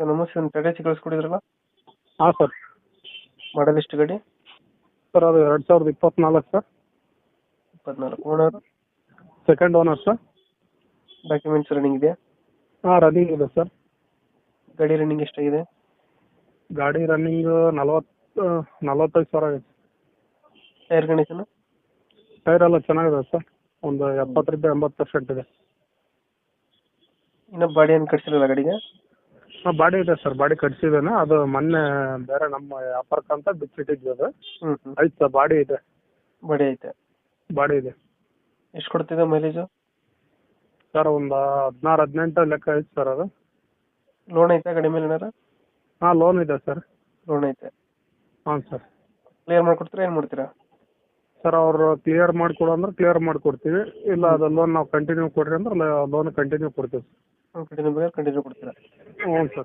Sir ನಮಸ್ತೆ, ಒಂದು Tata C ಕಳಿಸ್ಕೊಡಿದ್ರಲ್ಲ, ಹಾಂ ಸರ್. ಮಾಡಲ್ ಎಷ್ಟು ಗಾಡಿ? ಸರ್ ಅದು 2024 sir. 24. Owner? Second owner sir. Documents running ಇದೆಯಾ? ಹಾಂ, ರನ್ನಿಂಗ್ ಇದೆ ಸರ್. ಗಾಡಿ ರನ್ನಿಂಗ್ ಎಷ್ಟಾಗಿದೆ? ಗಾಡಿ ರನ್ನಿಂಗ್ 45 ಸಾವಿರ ಆಗಿದೆ. Tyre condition? ಟೈರ್ ಎಲ್ಲ ಚೆನ್ನಾಗಿದೆ ಸರ್. ಒಂದು 70-80% ಇದೆ. ಇನ್ನು ಬಾಡಿ ಏನು ಕಟ್ಸಿರಲ್ಲ ಗಾಡಿಗೆ? ಹಾಂ, ಬಾಡಿ ಇದೆ ಸರ್. ಬಾಡಿ ಕಟ್ಸಿದ್ದೇನೆ. ಅದು ಮೊನ್ನೆ ಬೇರೆ ನಮ್ಮ ವ್ಯಾಪಾರಕ್ಕಂತ ಬಿಚ್ಚಿಟ್ಟಿದ್ವಿ ಅದು. ಐತೆ ಸರ್, ಬಾಡಿ ಇದೆ. ಬಾಡಿ ಐತೆ. ಬಾಡಿ ಇದೆ ಎಷ್ಟು ಕೊಡ್ತಿದೆ ಮೈಲೇಜು? ಸರ್. ಒಂದು 16-18 ಲೆಕ್ಕ ಐತೆ ಸರ್ ಅದು. ಲೋನ್ ಐತಾ ಗಾಡಿ ಮೇಲೆ ಏನಾರ? ಹಾಂ, ಲೋನ್ ಇದೆ ಸರ್. ಲೋನ್ ಐತೆ. ಹಾಂ ಸರ್. ಕ್ಲಿಯರ್ ಮಾಡ್ಕೊಡ್ತೀರಾ, ಏನು ಮಾಡ್ತೀರಾ? ಸರ್, ಅವರು ಕ್ಲಿಯರ್ ಮಾಡಿಕೊಡು ಅಂದ್ರೆ ಕ್ಲಿಯರ್ ಮಾಡಿಕೊಡ್ತೀವಿ. ಇಲ್ಲ ಅದು ಲೋನ್ ನಾವು ಕಂಟಿನ್ಯೂ ಕೊಡ್ರಿ ಅಂದ್ರೆ ಲೋನ್ ಕಂಟಿನ್ಯೂ ಕೊಡ್ತೀವಿ ಸರ್. ಕಂಟಿನ್ಯೂ ಬೇಕಾದ್ರೆ ಕಂಟಿನ್ಯೂ ಕೊಡ್ತೀರಾ? ಹ್ಞೂ ಸರ್.